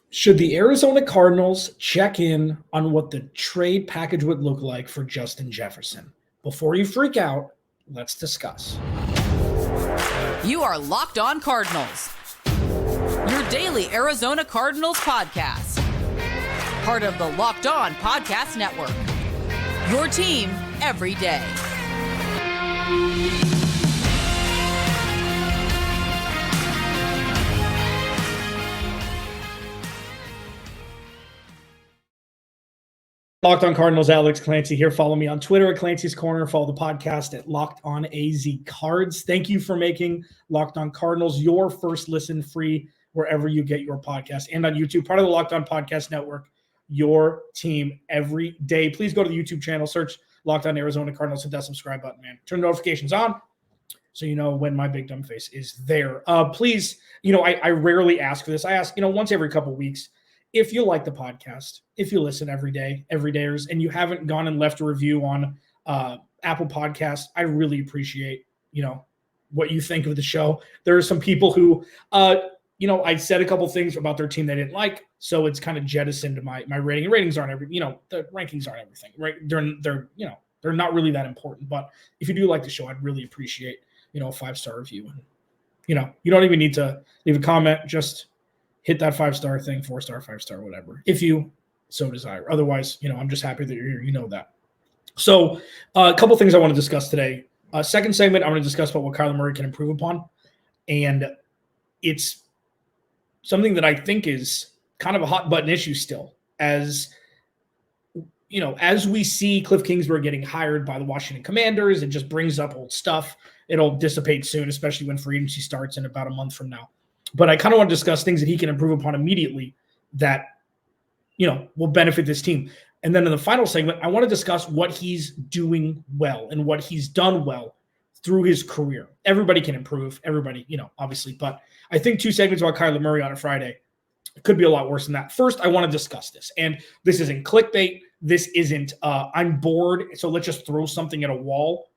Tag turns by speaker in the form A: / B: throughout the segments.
A: Should the Arizona Cardinals check in on what the trade package would look like for Justin Jefferson? Before you freak out, let's discuss.
B: You are Locked On Cardinals, your daily Arizona Cardinals podcast. Part of the Locked On Podcast Network, your team every day.
A: Locked On Cardinals, Alex Clancy here. Follow me on Twitter at Clancy's Corner. Follow the podcast at Locked On AZ Cards. Thank you for making Locked On Cardinals your first listen free wherever you get your podcast and on YouTube. Part of the Locked On Podcast Network, your team every day. Please go to the YouTube channel, search Locked On Arizona Cardinals, hit that subscribe button, man. Turn the notifications on so you know when my big dumb face is there. Please, I rarely ask for this. I ask, once every couple of weeks. If you like the podcast, if you listen every day, everydayers, and you haven't gone and left a review on Apple Podcasts, I really appreciate, what you think of the show. There are some people who, I said a couple things about their team they didn't like, so it's kind of jettisoned my rating. And ratings aren't the rankings aren't everything, right? They're not really that important. But if you do like the show, I'd really appreciate, a 5-star review. And, you don't even need to leave a comment, just hit that 5-star thing, 4-star, 5-star, whatever, if you so desire. Otherwise, I'm just happy that you're here. That. So a couple things I want to discuss today. Second segment, I want to discuss about what Kyler Murray can improve upon. And it's something that I think is kind of a hot button issue still. As we see Cliff Kingsbury getting hired by the Washington Commanders, it just brings up old stuff. It'll dissipate soon, especially when free agency starts in about a month from now. But I kind of want to discuss things that he can improve upon immediately that, will benefit this team. And then in the final segment, I want to discuss what he's doing well and what he's done well through his career. Everybody can improve. Everybody, obviously. But I think 2 segments about Kyler Murray on a Friday could be a lot worse than that. First, I want to discuss this. And this isn't clickbait. This isn't, I'm bored, so let's just throw something at a wall.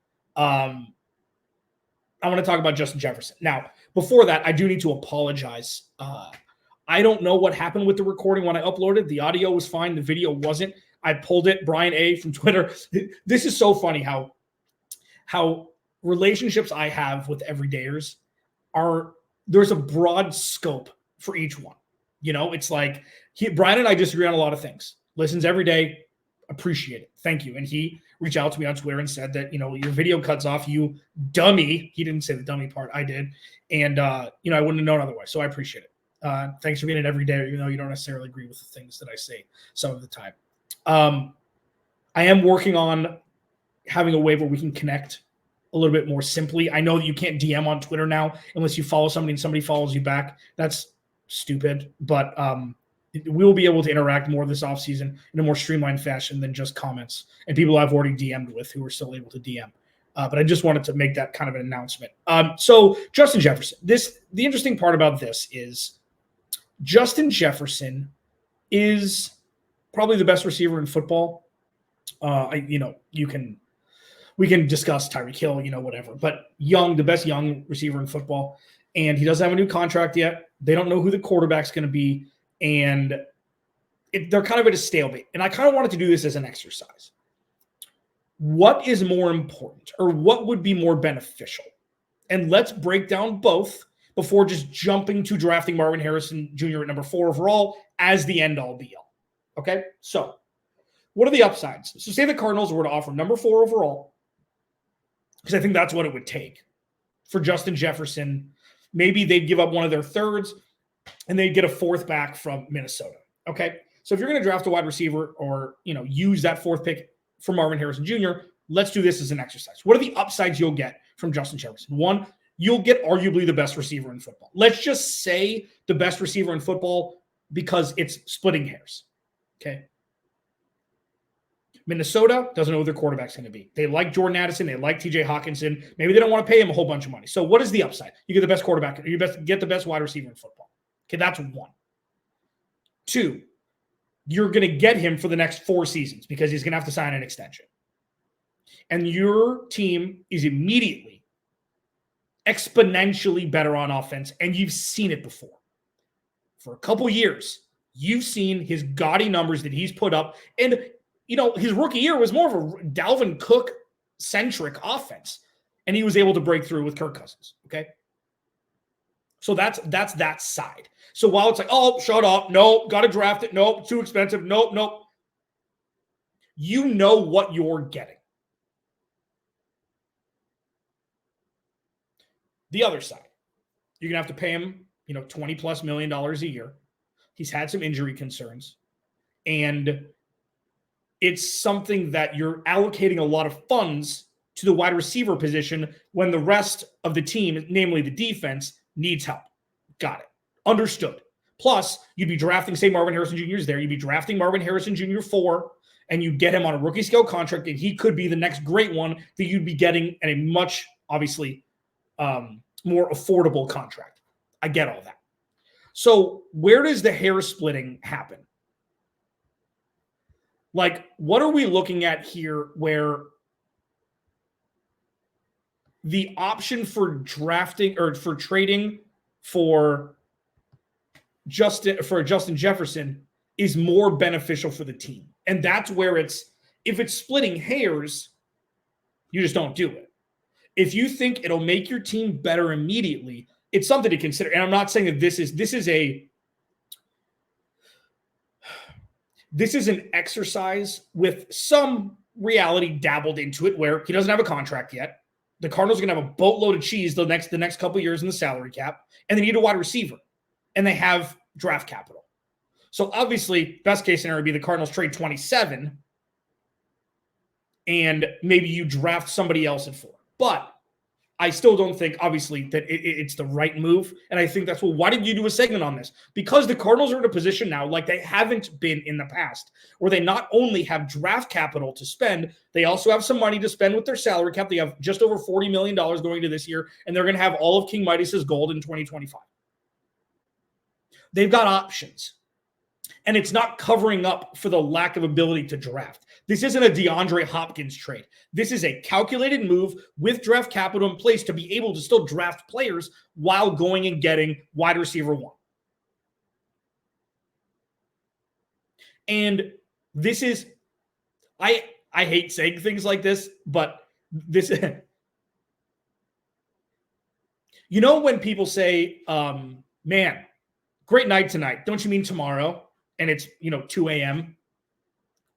A: I want to talk about Justin Jefferson. Now, before that, I do need to apologize. I don't know what happened with the recording when I uploaded. The audio was fine. The video wasn't. I pulled it. Brian A. from Twitter. This is so funny how relationships I have with everydayers there's a broad scope for each one. It's like Brian and I disagree on a lot of things. Listens every day. Appreciate it. Thank you. And he reached out to me on Twitter and said that, your video cuts off, you dummy. He didn't say the dummy part. I did. And, I wouldn't have known otherwise. So I appreciate it. Thanks for being it every day, even though you don't necessarily agree with the things that I say some of the time. I am working on having a way where we can connect a little bit more simply. I know that you can't DM on Twitter now unless you follow somebody and somebody follows you back. That's stupid. But, we will be able to interact more this offseason in a more streamlined fashion than just comments and people I've already DM'd with who are still able to DM. But I just wanted to make that kind of an announcement. So Justin Jefferson, the interesting part about this is Justin Jefferson is probably the best receiver in football. We can discuss Tyreek Hill, whatever, but the best young receiver in football. And he doesn't have a new contract yet. They don't know who the quarterback's going to be. And they're kind of at a stalemate. And I kind of wanted to do this as an exercise. What is more important or what would be more beneficial? And let's break down both before just jumping to drafting Marvin Harrison Jr. at number 4 overall as the end-all be-all. Okay? So what are the upsides? So say the Cardinals were to offer number 4 overall, because I think that's what it would take for Justin Jefferson. Maybe they'd give up one of their thirds, and they'd get a 4th back from Minnesota. Okay. So if you're going to draft a wide receiver or, use that 4th pick for Marvin Harrison Jr., let's do this as an exercise. What are the upsides you'll get from Justin Jefferson? 1, you'll get arguably the best receiver in football. Let's just say the best receiver in football because it's splitting hairs. Okay. Minnesota doesn't know who their quarterback's going to be. They like Jordan Addison. They like TJ Hawkinson. Maybe they don't want to pay him a whole bunch of money. So what is the upside? You get the best quarterback. You get the best wide receiver in football. Okay, that's 1. 2, you're going to get him for the next 4 seasons because he's going to have to sign an extension. And your team is immediately exponentially better on offense, and you've seen it before. For a couple years, You've seen his gaudy numbers that he's put up. And, his rookie year was more of a Dalvin Cook-centric offense. And he was able to break through with Kirk Cousins, okay? So that's that side. So while it's like, oh, shut up. Nope, got to draft it. Nope, too expensive. Nope. You know what you're getting. The other side, you're going to have to pay him, $20+ million a year. He's had some injury concerns. And it's something that you're allocating a lot of funds to the wide receiver position when the rest of the team, namely the defense, needs help. Got it. Understood. Plus, you'd be drafting, say, Marvin Harrison Jr. is there. You'd be drafting Marvin Harrison Jr. 4, and you get him on a rookie scale contract, and he could be the next great one that you'd be getting at a much, obviously, more affordable contract. I get all that. So where does the hair splitting happen? Like, what are we looking at here where the option for drafting or for trading for Justin Jefferson is more beneficial for the team? And that's where if it's splitting hairs, you just don't do it. If you think it'll make your team better immediately, it's something to consider. And I'm not saying that this is an exercise with some reality dabbled into it where he doesn't have a contract yet. The Cardinals are going to have a boatload of cheese the next couple of years in the salary cap, and they need a wide receiver, and they have draft capital. So obviously, best case scenario would be the Cardinals trade 27, and maybe you draft somebody else at 4. But I still don't think, obviously, that it's the right move. And I think that's, why did you do a segment on this? Because the Cardinals are in a position now like they haven't been in the past, where they not only have draft capital to spend, they also have some money to spend with their salary cap. They have just over $40 million going into this year, and they're going to have all of King Midas's gold in 2025. They've got options. And it's not covering up for the lack of ability to draft. This isn't a DeAndre Hopkins trade. This is a calculated move with draft capital in place to be able to still draft players while going and getting wide receiver 1. And this is, I hate saying things like this, but this, when people say, man, great night tonight. Don't you mean tomorrow? And it's, 2 a.m.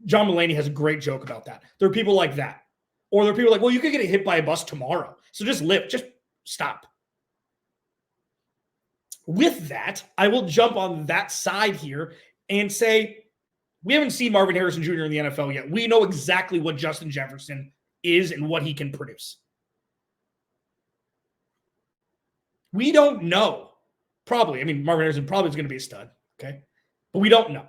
A: John Mulaney has a great joke about that. There are people like that. Or there are people like, well, you could get hit by a bus tomorrow. So just live. Just stop. With that, I will jump on that side here and say, we haven't seen Marvin Harrison Jr. in the NFL yet. We know exactly what Justin Jefferson is and what he can produce. We don't know. Probably. Marvin Harrison probably is going to be a stud. Okay. But we don't know.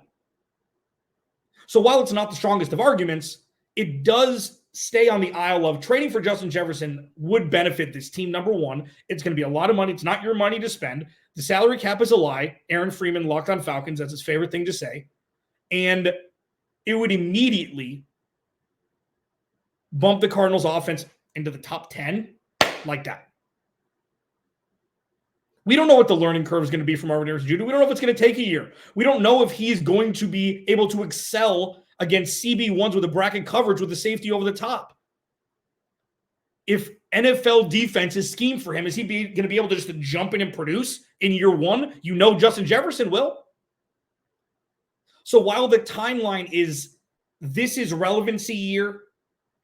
A: So while it's not the strongest of arguments, it does stay on the aisle of trading for Justin Jefferson would benefit this team. Number one, it's going to be a lot of money. It's not your money to spend. The salary cap is a lie. Aaron Freeman, Locked on Falcons, that's his favorite thing to say. And it would immediately bump the Cardinals offense into the top 10 like that. We don't know what the learning curve is going to be for Marvin Harrison Jr. We don't know if it's going to take a year. We don't know if he's going to be able to excel against CB1s with a bracket coverage with the safety over the top. If NFL defenses scheme for him, is he going to be able to just jump in and produce in year 1? Justin Jefferson will. So while the timeline is this is relevancy year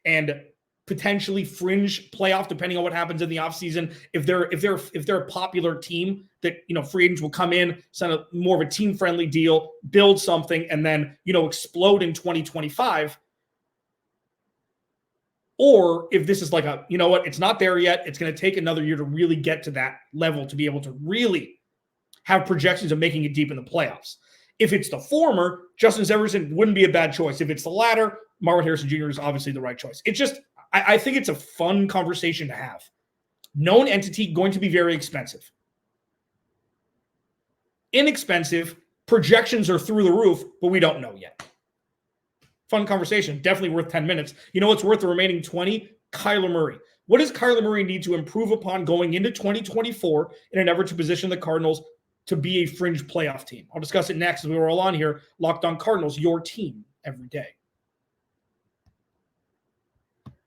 A: and potentially fringe playoff, depending on what happens in the offseason. If they're a popular team that, free agents will come in, sign a more of a team-friendly deal, build something, and then, explode in 2025. Or if this is like it's not there yet. It's going to take another year to really get to that level to be able to really have projections of making it deep in the playoffs. If it's the former, Justin Jefferson wouldn't be a bad choice. If it's the latter, Marvin Harrison Jr. is obviously the right choice. It's just, I think it's a fun conversation to have. Known entity, going to be very expensive. Inexpensive, projections are through the roof, but we don't know yet. Fun conversation, definitely worth 10 minutes. You know what's worth the remaining 20? Kyler Murray. What does Kyler Murray need to improve upon going into 2024 in an effort to position the Cardinals to be a fringe playoff team. I'll discuss it next as we roll on here. Locked On Cardinals, your team every day.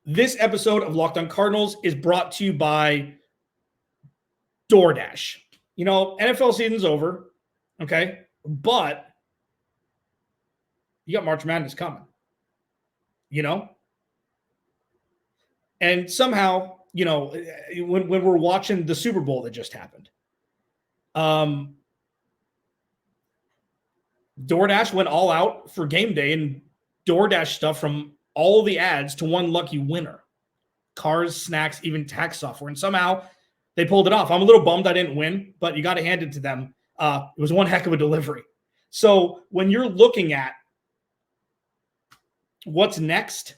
A: This episode of Locked On Cardinals is brought to you by DoorDash. You know, NFL season's over, okay? But you got March Madness coming, you know? And somehow, you know, when we're watching the Super Bowl that just happened, DoorDash went all out for game day and DoorDash stuff from all the ads to one lucky winner. Cars, snacks, even tax software. And somehow they pulled it off. I'm a little bummed I didn't win, but you got to hand it to them. It was one heck of a delivery. So when you're looking at what's next,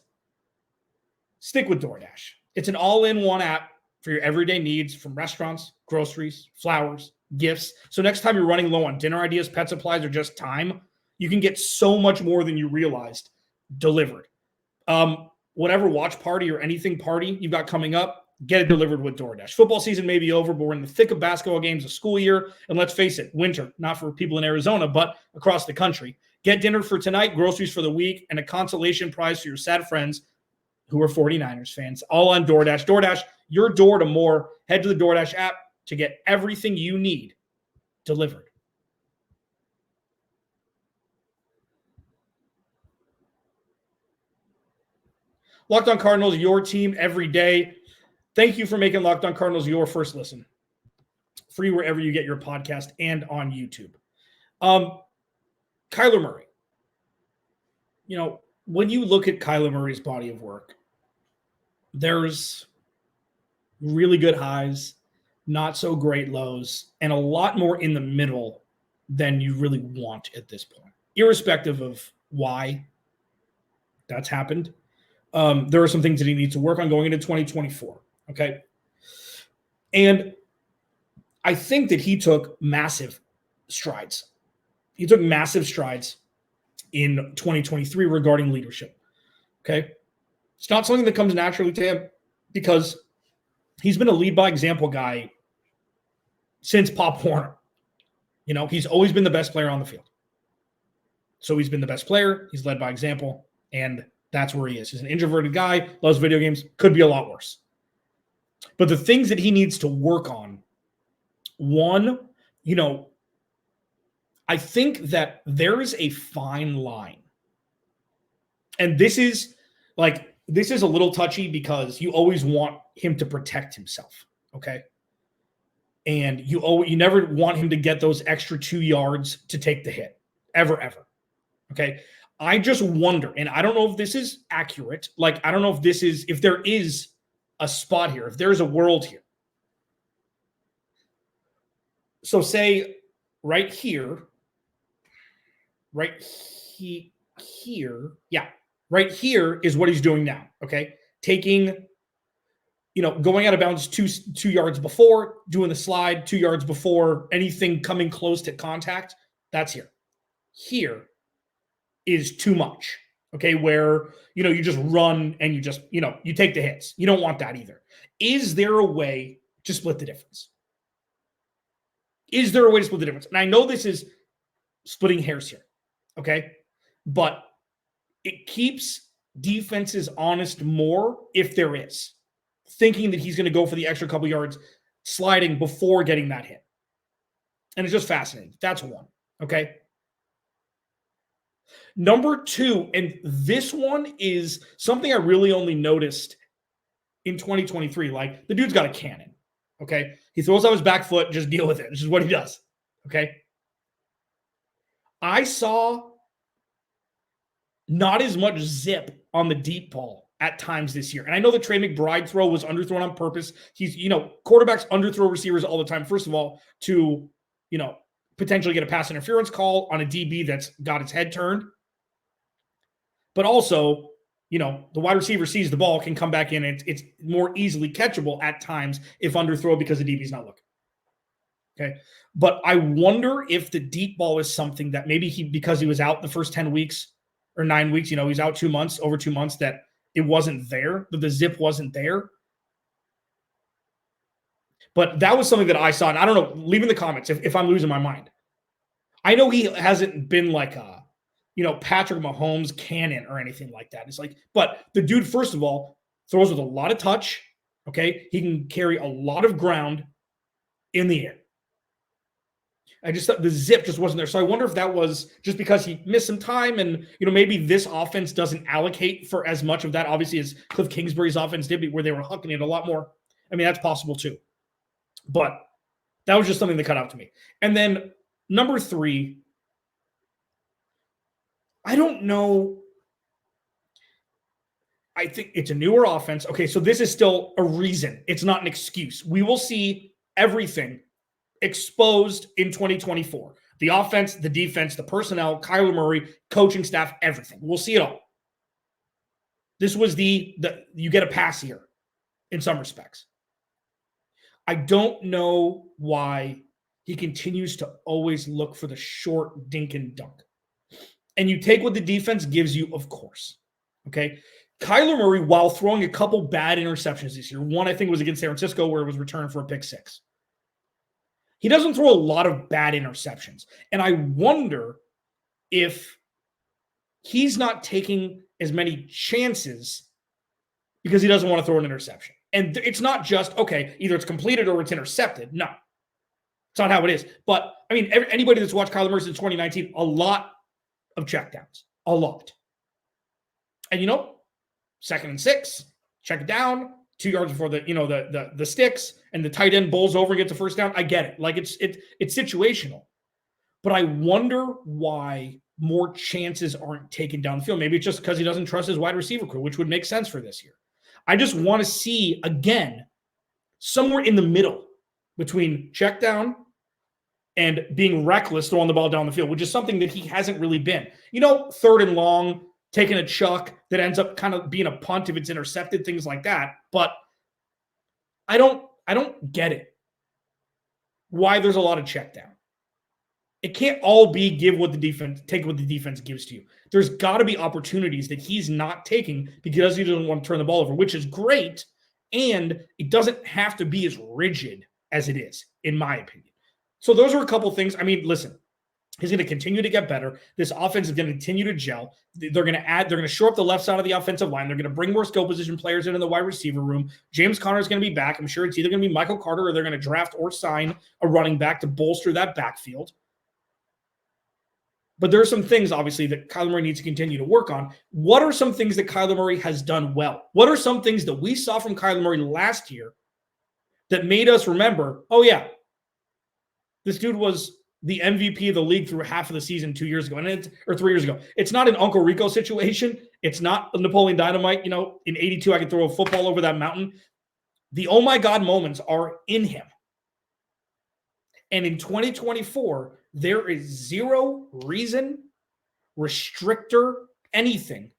A: stick with DoorDash. It's an all-in-one app for your everyday needs, from restaurants, groceries, flowers, gifts. So next time you're running low on dinner ideas, pet supplies, or just time, you can get so much more than you realized delivered. Whatever watch party or anything party you've got coming up, get it delivered with DoorDash. Football season may be over, but we're in the thick of basketball games, a school year, and let's face it, winter, not for people in Arizona, but across the country. Get dinner for tonight, groceries for the week, and a consolation prize for your sad friends who are 49ers fans, all on DoorDash. DoorDash, your door to more. Head to the DoorDash app to get everything you need delivered. Locked On Cardinals, your team every day. Thank you for making Locked On Cardinals your first listen. Free wherever you get your podcast and on YouTube. Kyler Murray. You know, when you look at Kyler Murray's body of work, there's really good highs, not so great lows, and a lot more in the middle than you really want at this point, irrespective of why that's happened. There are some things that he needs to work on going into 2024, okay? And I think that he took massive strides. He took massive strides in 2023 regarding leadership, okay? It's not something that comes naturally to him because he's been a lead-by-example guy since Pop Warner. You know, he's always been the best player on the field. So he's been the best player. He's led by example, and that's where he is. He's an introverted guy, loves video games, could be a lot worse. But the things that he needs to work on, one, you know, I think that there is a fine line. And this is a little touchy because you always want him to protect himself, okay? And you never want him to get those extra 2 yards to take the hit, ever, okay? I just wonder, and I don't know if this is accurate. Like, I don't know if there is a spot here, if there's a world here. So say right here, right here is what he's doing now, okay? Taking, you know, going out of bounds two yards before, doing the slide 2 yards before anything coming close to contact, that's here. Here is too much, okay, where, you know, you just run and you just, you know, you take the hits. You don't want that either. Is there a way to split the difference? Is there a way to split the difference? And I know this is splitting hairs here, okay, but it keeps defenses honest more if there is, thinking that he's going to go for the extra couple yards sliding before getting that hit. And it's just fascinating. That's one, okay? Number two, and this one is something I really only noticed in 2023. Like, the dude's got a cannon, okay? He throws out his back foot, just deal with it. This is what he does, okay? I saw not as much zip on the deep ball at times this year. And I know the Trey McBride throw was underthrown on purpose. He's, you know, quarterbacks underthrow receivers all the time, first of all, to, you know, potentially get a pass interference call on a DB that's got its head turned. But also, you know, the wide receiver sees the ball, can come back in, and it's more easily catchable at times if underthrow because the DB's not looking. Okay. But I wonder if the deep ball is something that maybe because he was out the first 10 weeks or 9 weeks, you know, he's out 2 months, over 2 months, that it wasn't there, that the zip wasn't there. But that was something that I saw. And I don't know, leave in the comments if I'm losing my mind. I know he hasn't been like a, Patrick Mahomes cannon or anything like that. It's like, but the dude, first of all, throws with a lot of touch. Okay. He can carry a lot of ground in the air. I just thought the zip just wasn't there. So I wonder if that was just because he missed some time and, maybe this offense doesn't allocate for as much of that, obviously, as Cliff Kingsbury's offense did, where they were hucking it a lot more. I mean, that's possible too. But that was just something that cut out to me. And then number 3, I don't know. I think it's a newer offense. Okay, so this is still a reason. It's not an excuse. We will see everything exposed in 2024. The offense, the defense, the personnel, Kyler Murray, coaching staff, everything. We'll see it all. This was the you get a pass here in some respects. I don't know why he continues to always look for the short dink and dunk. And you take what the defense gives you, of course. Okay? Kyler Murray, while throwing a couple bad interceptions this year, one I think was against San Francisco where it was returned for a pick 6. He doesn't throw a lot of bad interceptions. And I wonder if he's not taking as many chances because he doesn't want to throw an interception. And it's not just, okay, either it's completed or it's intercepted. No. It's not how it is. But, I mean, anybody that's watched Kyler Murray since 2019, a lot of checkdowns. A lot. And, 2nd and 6, check it down, 2 yards before the sticks, and the tight end bowls over and gets a first down. I get it. Like, it's situational. But I wonder why more chances aren't taken down the field. Maybe it's just because he doesn't trust his wide receiver crew, which would make sense for this year. I just want to see, again, somewhere in the middle between check down and being reckless throwing the ball down the field, which is something that he hasn't really been. 3rd and long, taking a chuck that ends up kind of being a punt if it's intercepted, things like that. But I don't get it. Why there's a lot of check down. It can't all be take what the defense gives to you. There's got to be opportunities that he's not taking because he doesn't want to turn the ball over, which is great. And it doesn't have to be as rigid as it is, in my opinion. So those are a couple things. I mean, listen, he's going to continue to get better. This offense is going to continue to gel. They're going to shore up the left side of the offensive line. They're going to bring more skill position players in the wide receiver room. James Conner is going to be back. I'm sure it's either going to be Michael Carter or they're going to draft or sign a running back to bolster that backfield. But there are some things, obviously, that Kyler Murray needs to continue to work on. What are some things that Kyler Murray has done well? What are some things that we saw from Kyler Murray last year that made us remember, oh, yeah, this dude was the MVP of the league through half of the season 2 years ago, or 3 years ago. It's not an Uncle Rico situation. It's not a Napoleon Dynamite. In 82, I could throw a football over that mountain. The oh my God moments are in him. And in 2024, there is zero reason, restrictor, anything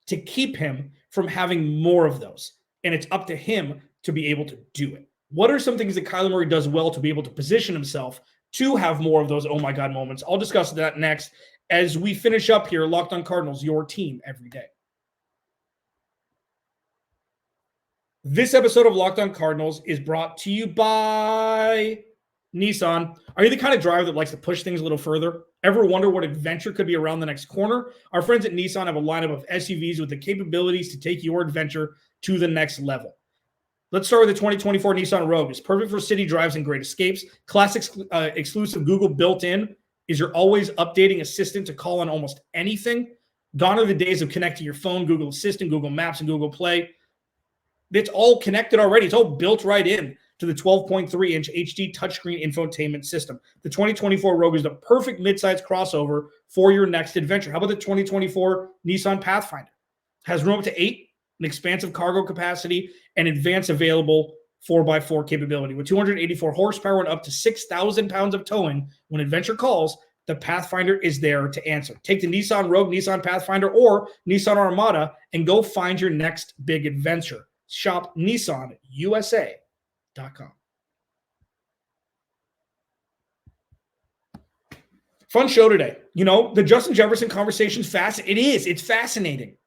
A: to keep him from having more of those. And it's up to him to be able to do it. What are some things that Kyler Murray does well to be able to position himself to have more of those oh my God moments? I'll discuss that next as we finish up here. Locked on Cardinals, your team every day. This episode of Locked on Cardinals is brought to you by Nissan. Are you the kind of driver that likes to push things a little further? Ever wonder what adventure could be around the next corner? Our friends at Nissan have a lineup of SUVs with the capabilities to take your adventure to the next level. Let's start with the 2024 Nissan Rogue. It's perfect for city drives and great escapes. Classic exclusive Google built-in is your always updating assistant to call on almost anything. Gone are the days of connecting your phone, Google Assistant, Google Maps, and Google Play. It's all connected already. It's all built right in to the 12.3-inch HD touchscreen infotainment system. The 2024 Rogue is the perfect midsize crossover for your next adventure. How about the 2024 Nissan Pathfinder? Has room up to 8, an expansive cargo capacity, and advanced available 4x4 capability. With 284 horsepower and up to 6,000 pounds of towing, when adventure calls, the Pathfinder is there to answer. Take the Nissan Rogue, Nissan Pathfinder, or Nissan Armada and go find your next big adventure. Shop NissanUSA.com. Fun show today. The Justin Jefferson conversation's fast. It is. It's fascinating.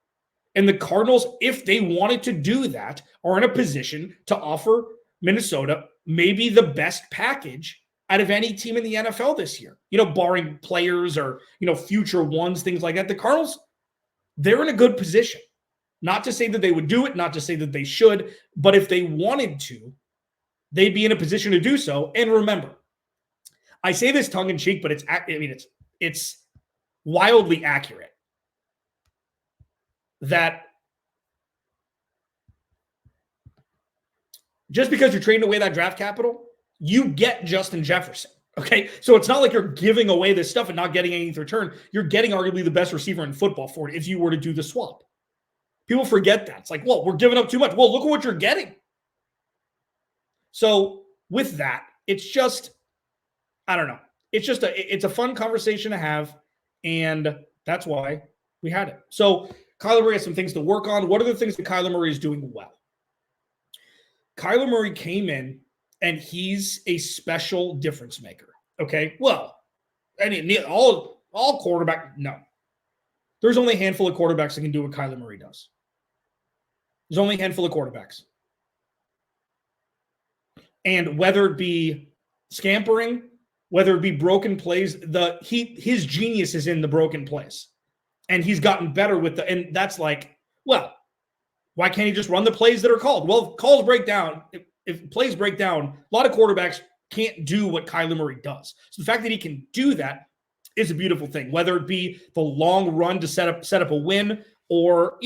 A: And the Cardinals, if they wanted to do that, are in a position to offer Minnesota maybe the best package out of any team in the NFL this year, barring players or, future ones, things like that. The Cardinals, they're in a good position. Not to say that they would do it, not to say that they should, but if they wanted to, they'd be in a position to do so. And remember, I say this tongue in cheek, but it's wildly accurate that just because you're trading away that draft capital, you get Justin Jefferson. Okay. So it's not like you're giving away this stuff and not getting anything in return. You're getting arguably the best receiver in football for it if you were to do the swap. People forget that. It's like, well, we're giving up too much. Well, look at what you're getting. So with that, it's just, I don't know. It's a fun conversation to have. And that's why we had it. So Kyler Murray has some things to work on. What are the things that Kyler Murray is doing well? Kyler Murray came in and he's a special difference maker. Okay. Well, all quarterback, no. There's only a handful of quarterbacks that can do what Kyler Murray does. There's only a handful of quarterbacks. And whether it be scampering, whether it be broken plays, his genius is in the broken plays. And he's gotten better and that's like, well, why can't he just run the plays that are called? Well, if calls break down, if plays break down, a lot of quarterbacks can't do what Kyler Murray does. So the fact that he can do that is a beautiful thing, whether it be the long run to set up a win or,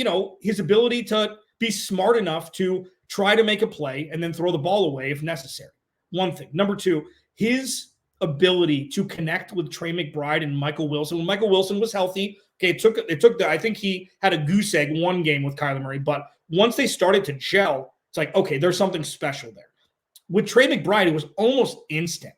A: his ability to be smart enough to try to make a play and then throw the ball away if necessary. One thing. Number two, his ability to connect with Trey McBride and Michael Wilson. When Michael Wilson was healthy, okay, I think he had a goose egg one game with Kyler Murray, but once they started to gel, it's like, okay, there's something special there. With Trey McBride, it was almost instant.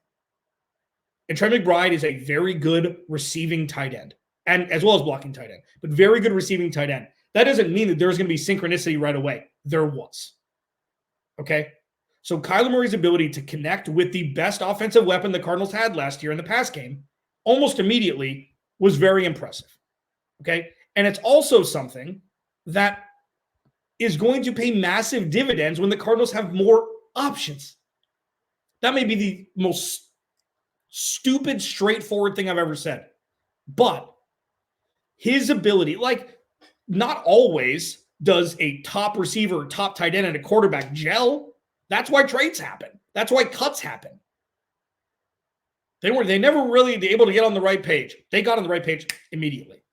A: And Trey McBride is a very good receiving tight end, and as well as blocking tight end, but very good receiving tight end. That doesn't mean that there's going to be synchronicity right away. There was. Okay? So Kyler Murray's ability to connect with the best offensive weapon the Cardinals had last year in the pass game almost immediately was very impressive. Okay? And it's also something that is going to pay massive dividends when the Cardinals have more options. That may be the most stupid, straightforward thing I've ever said. But his ability, not always does a top receiver, top tight end, and a quarterback gel. That's why trades happen. That's why cuts happen. They never really able to get on the right page. They got on the right page immediately.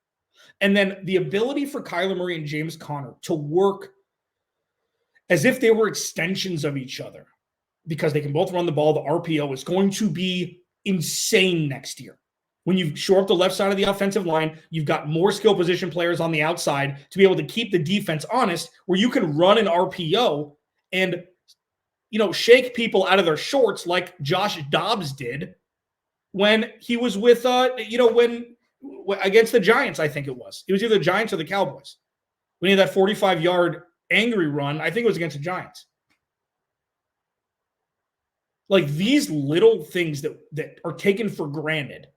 A: And then the ability for Kyler Murray and James Conner to work as if they were extensions of each other because they can both run the ball. The RPO is going to be insane next year. When you shore up the left side of the offensive line, you've got more skill position players on the outside to be able to keep the defense honest, where you can run an RPO and, shake people out of their shorts like Josh Dobbs did when he was with, when against the Giants, I think it was. It was either the Giants or the Cowboys. When he had that 45-yard angry run, I think it was against the Giants. Like these little things that are taken for granted.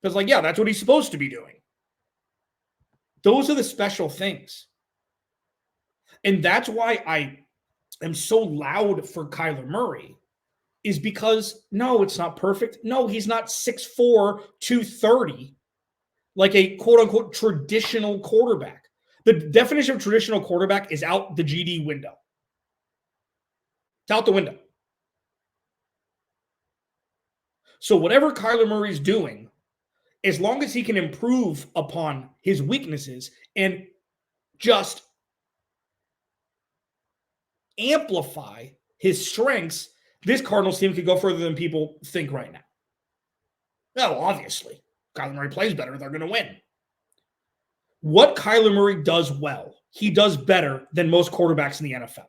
A: Because that's what he's supposed to be doing. Those are the special things. And that's why I am so loud for Kyler Murray is because, no, it's not perfect. No, he's not 6'4", 230, like a quote-unquote traditional quarterback. The definition of traditional quarterback is out the GD window. It's out the window. So whatever Kyler Murray's doing, as long as he can improve upon his weaknesses and just amplify his strengths, this Cardinals team could go further than people think right now. Well, obviously, Kyler Murray plays better. They're going to win. What Kyler Murray does well, he does better than most quarterbacks in the NFL.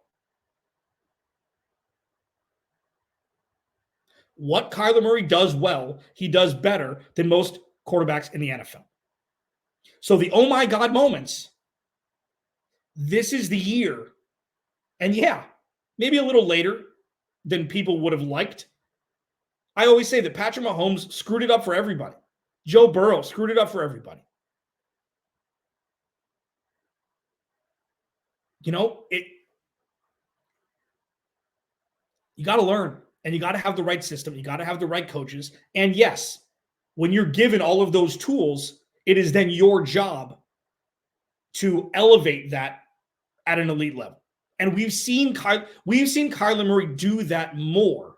A: What Kyler Murray does well, he does better than most quarterbacks in the NFL. So the oh my God moments, this is the year. And maybe a little later than people would have liked. I always say that Patrick Mahomes screwed it up for everybody. Joe Burrow screwed it up for everybody. You got to learn. And you got to have the right system. You got to have the right coaches. And yes, when you're given all of those tools, it is then your job to elevate that at an elite level. And we've seen Kyler Murray do that more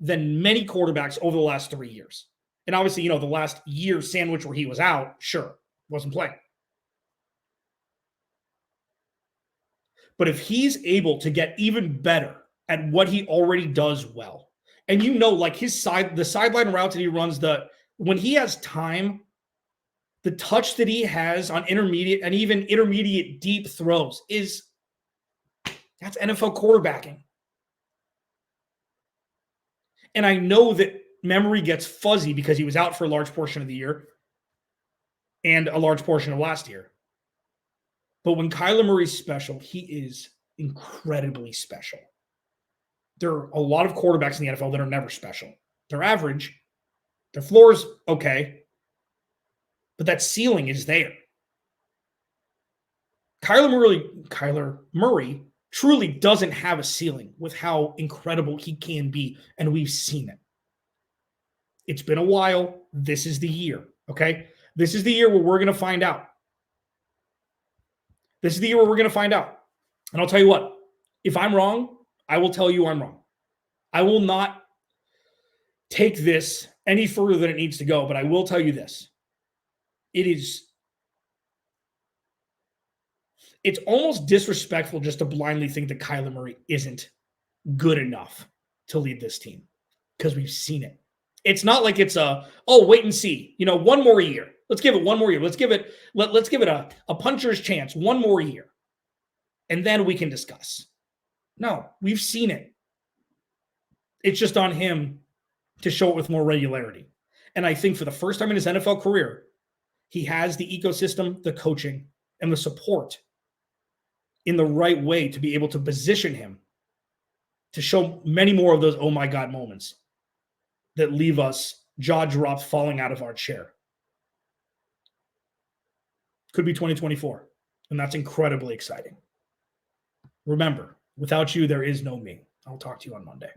A: than many quarterbacks over the last 3 years. And obviously, the last year sandwich where he was out, sure, wasn't playing. But if he's able to get even better at what he already does well, and like the sideline routes that he runs, when he has time, the touch that he has on intermediate and even intermediate deep throws that's NFL quarterbacking. And I know that memory gets fuzzy because he was out for a large portion of the year and a large portion of last year. But when Kyler Murray's special, he is incredibly special. There are a lot of quarterbacks in the NFL that are never special. They're average. Their floor is okay. But that ceiling is there. Kyler Murray truly doesn't have a ceiling with how incredible he can be, and we've seen it. It's been a while. This is the year, okay? This is the year where we're going to find out. This is the year where we're going to find out. And I'll tell you what, if I'm wrong, I will tell you I'm wrong. I will not take this any further than it needs to go, but I will tell you this. It's almost disrespectful just to blindly think that Kyler Murray isn't good enough to lead this team because we've seen it. It's not like it's wait and see. One more year. Let's give it one more year. Let's give it a puncher's chance. One more year. And then we can discuss. No, we've seen it. It's just on him to show it with more regularity. And I think for the first time in his NFL career, he has the ecosystem, the coaching, and the support in the right way to be able to position him to show many more of those oh my God moments that leave us jaw dropped falling out of our chair. Could be 2024, and that's incredibly exciting. Remember, without you, there is no me. I'll talk to you on Monday.